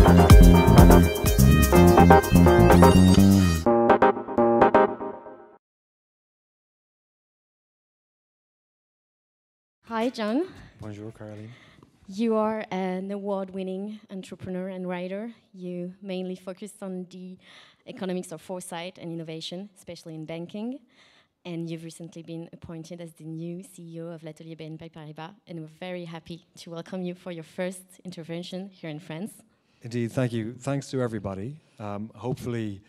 Hi, John. Bonjour, Caroline. You are an award-winning entrepreneur and writer. You mainly focus on the economics of foresight and innovation, especially in banking. And you've recently been appointed as the new CEO of l'atelier BNP Paribas. And we're very happy to welcome you for your first intervention here in France. Indeed, thank you. Thanks to everybody. Hopefully,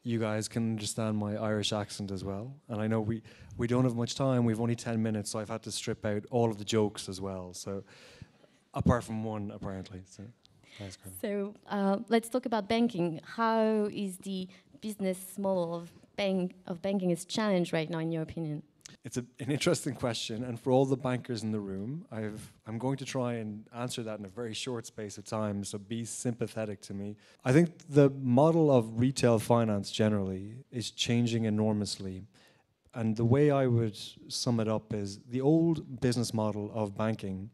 you guys can understand my Irish accent as well. And I know we don't have much time. We've only 10 minutes, so I've had to strip out all of the jokes as well. So, apart from one, apparently. So, thanks, Caroline. So let's talk about banking. How is the business model of banking is challenged right now, in your opinion? It's an interesting question, and for all the bankers in the room, I'm going to try and answer that in a very short space of time, so be sympathetic to me. I think the model of retail finance generally is changing enormously, and the way I would sum it up is the old business model of banking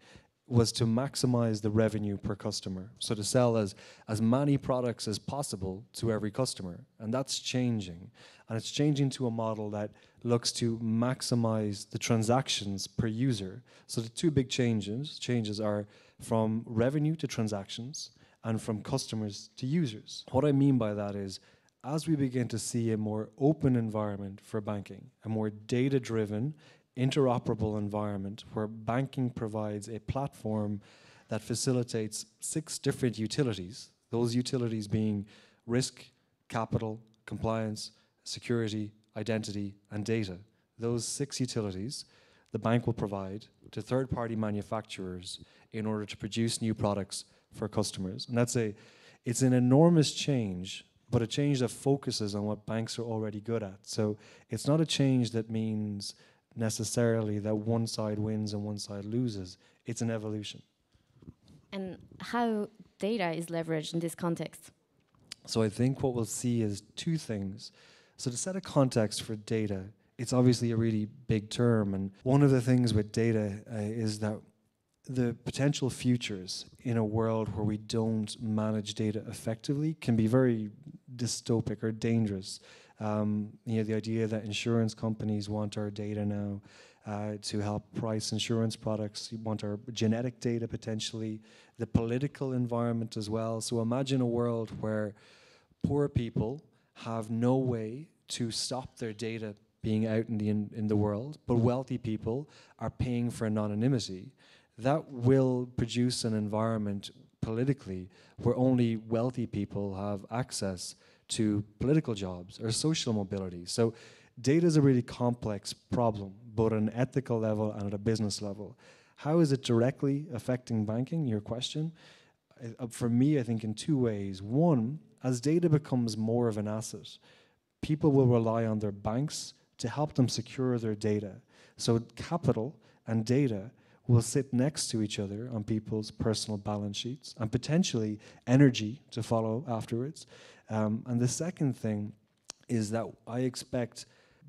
was to maximize the revenue per customer, so to sell as many products as possible to every customer, and that's changing. And it's changing to a model that looks to maximize the transactions per user. So the two big changes are from revenue to transactions and from customers to users. What I mean by that is, as we begin to see a more open environment for banking, a more data-driven, interoperable environment where banking provides a platform that facilitates 6 different utilities, those utilities being risk, capital, compliance, security, identity, and data. Those 6 utilities the bank will provide to third-party manufacturers in order to produce new products for customers. And it's an enormous change, but a change that focuses on what banks are already good at. So it's not a change that means necessarily that one side wins and one side loses. It's an evolution. And how data is leveraged in this context? So I think what we'll see is 2 things. So to set a context for data, it's obviously a really big term, and one of the things with data is that the potential futures in a world where we don't manage data effectively can be very dystopic or dangerous. The idea that insurance companies want our data now to help price insurance products, you want our genetic data potentially, the political environment as well. So imagine a world where poor people have no way to stop their data being out in the world, but wealthy people are paying for anonymity. That will produce an environment politically where only wealthy people have access to political jobs or social mobility. So data is a really complex problem, both at an ethical level and at a business level. How is it directly affecting banking, your question? For me, I think in 2 ways. One, as data becomes more of an asset, people will rely on their banks to help them secure their data. So capital and data will sit next to each other on people's personal balance sheets, and potentially energy to follow afterwards. And the second thing is that I expect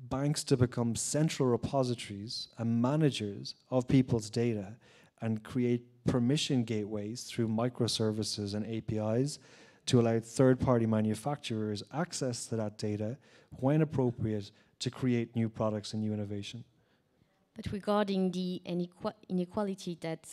banks to become central repositories and managers of people's data and create permission gateways through microservices and APIs to allow third-party manufacturers access to that data when appropriate to create new products and new innovation. But regarding the inequality that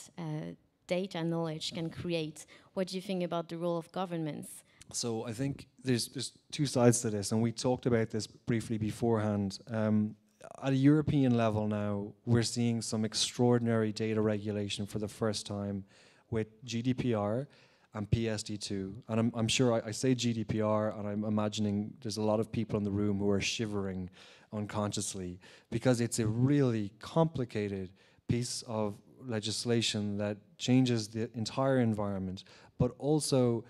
data knowledge can create, what do you think about the role of governments? So I think there's 2 sides to this, and we talked about this briefly beforehand. At a European level now, we're seeing some extraordinary data regulation for the first time with GDPR and PSD2. And I'm sure I say GDPR, and I'm imagining there's a lot of people in the room who are shivering unconsciously, because it's a really complicated piece of legislation that changes the entire environment, but also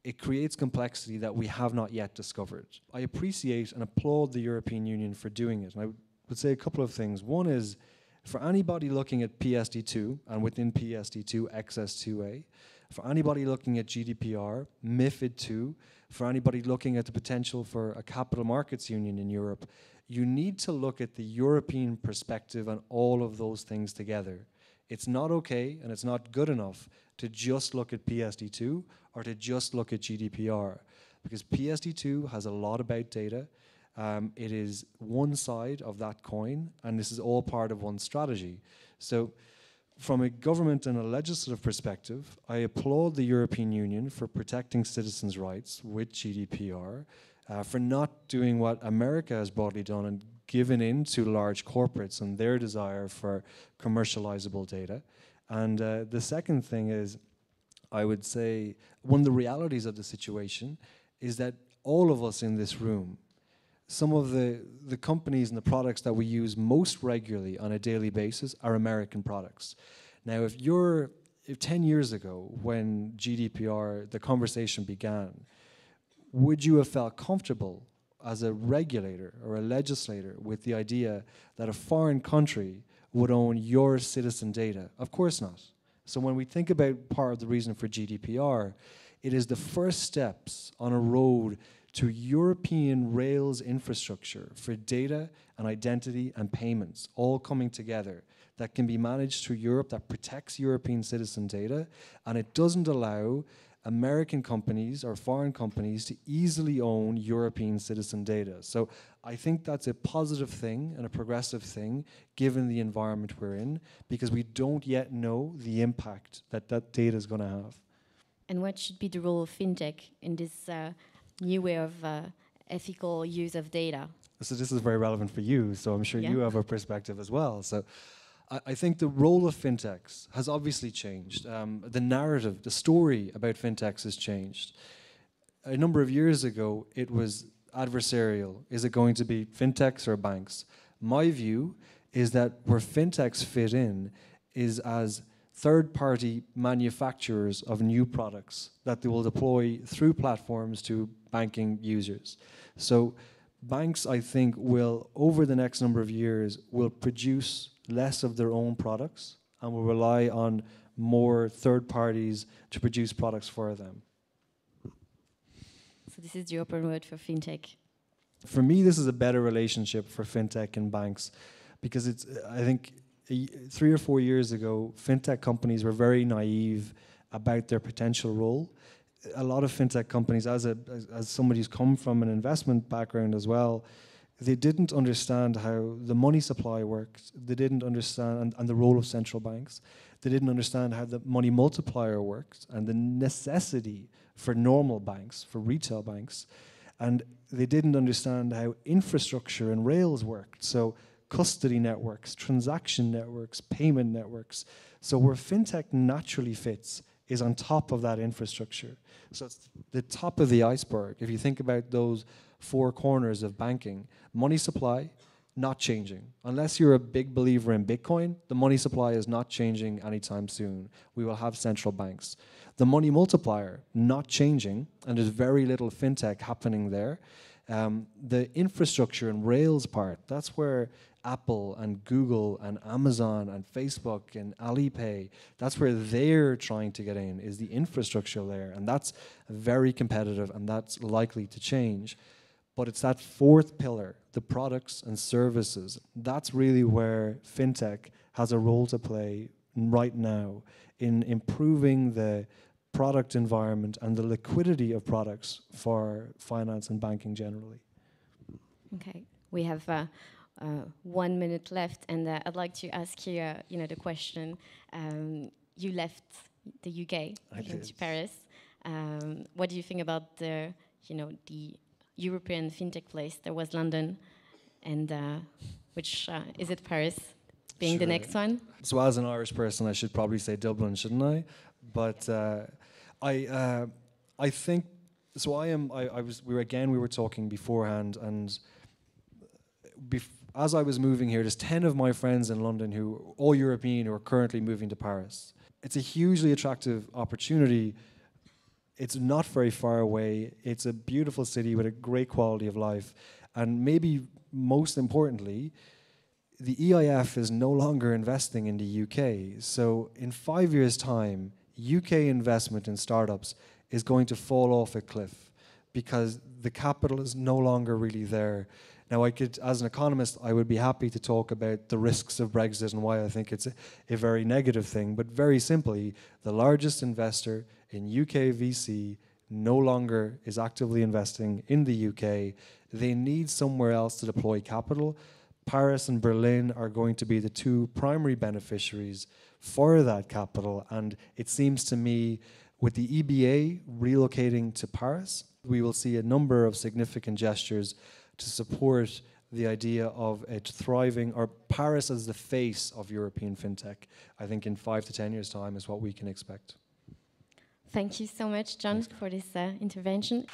it creates complexity that we have not yet discovered. I appreciate and applaud the European Union for doing it. And I would say a couple of things. One is, for anybody looking at PSD2, and within PSD2, XS2A, for anybody looking at GDPR, MiFID II, for anybody looking at the potential for a capital markets union in Europe, you need to look at the European perspective on all of those things together. It's not okay and it's not good enough to just look at PSD2 or to just look at GDPR, because PSD2 has a lot about data. It is one side of that coin, and this is all part of one strategy. So from a government and a legislative perspective, I applaud the European Union for protecting citizens' rights with GDPR, for not doing what America has broadly done and given in to large corporates and their desire for commercializable data. And the second thing is, I would say, one of the realities of the situation is that all of us in this room, some of the companies and the products that we use most regularly on a daily basis are American products. Now, if 10 years ago, when GDPR, the conversation began, would you have felt comfortable as a regulator or a legislator with the idea that a foreign country would own your citizen data? Of course not. So when we think about part of the reason for GDPR, it is the first steps on a road to European rails infrastructure for data and identity and payments all coming together that can be managed through Europe, that protects European citizen data, and it doesn't allow American companies or foreign companies to easily own European citizen data. So I think that's a positive thing and a progressive thing given the environment we're in, because we don't yet know the impact that that data is going to have. And what should be the role of fintech in this new way of ethical use of data? So this is very relevant for you, so I'm sure you have a perspective as well. So I think the role of fintechs has obviously changed. The narrative, the story about fintechs has changed. A number of years ago, it was adversarial. Is it going to be fintechs or banks? My view is that where fintechs fit in is as third-party manufacturers of new products that they will deploy through platforms to banking users. So banks, I think, will, over the next number of years, will produce less of their own products and will rely on more third parties to produce products for them. So this is the open road for fintech. For me, this is a better relationship for fintech and banks, because it's, I think, 3 or 4 years ago, fintech companies were very naive about their potential role. A lot of fintech companies, as somebody who's come from an investment background as well, they didn't understand how the money supply worked. They didn't understand, and the role of central banks. They didn't understand how the money multiplier worked and the necessity for normal banks, for retail banks. And they didn't understand how infrastructure and rails worked. So custody networks, transaction networks, payment networks. So where fintech naturally fits is on top of that infrastructure. So it's the top of the iceberg. If you think about those 4 corners of banking, money supply, not changing. Unless you're a big believer in Bitcoin, the money supply is not changing anytime soon. We will have central banks. The money multiplier, not changing, and there's very little fintech happening there. The infrastructure and rails part, that's where Apple and Google and Amazon and Facebook and Alipay, that's where they're trying to get in, is the infrastructure layer. And that's very competitive, and that's likely to change. But it's that 4th pillar, the products and services. That's really where fintech has a role to play right now in improving the product environment and the liquidity of products for finance and banking generally. Okay, we have 1 minute left, and I'd like to ask you, the question. You left the UK, I came did. to Paris. What do you think about the European fintech place? There was London, and which is it Paris being the next one? So as an Irish person, I should probably say Dublin, shouldn't I? But I think so. We were talking beforehand, and as I was moving here, there's 10 of my friends in London who all European who are currently moving to Paris. It's a hugely attractive opportunity. It's not very far away. It's a beautiful city with a great quality of life. And maybe most importantly, the EIF is no longer investing in the UK. So in 5 years' time, UK investment in startups is going to fall off a cliff because the capital is no longer really there. Now, I could, as an economist, I would be happy to talk about the risks of Brexit and why I think it's a very negative thing. But very simply, the largest investor in UK VC no longer is actively investing in the UK. They need somewhere else to deploy capital. Paris and Berlin are going to be the two primary beneficiaries for that capital. And it seems to me, with the EBA relocating to Paris, we will see a number of significant gestures to support the idea of a thriving, or Paris as the face of European fintech. I think in 5 to 10 years' time is what we can expect. Thank you so much, John, for this intervention.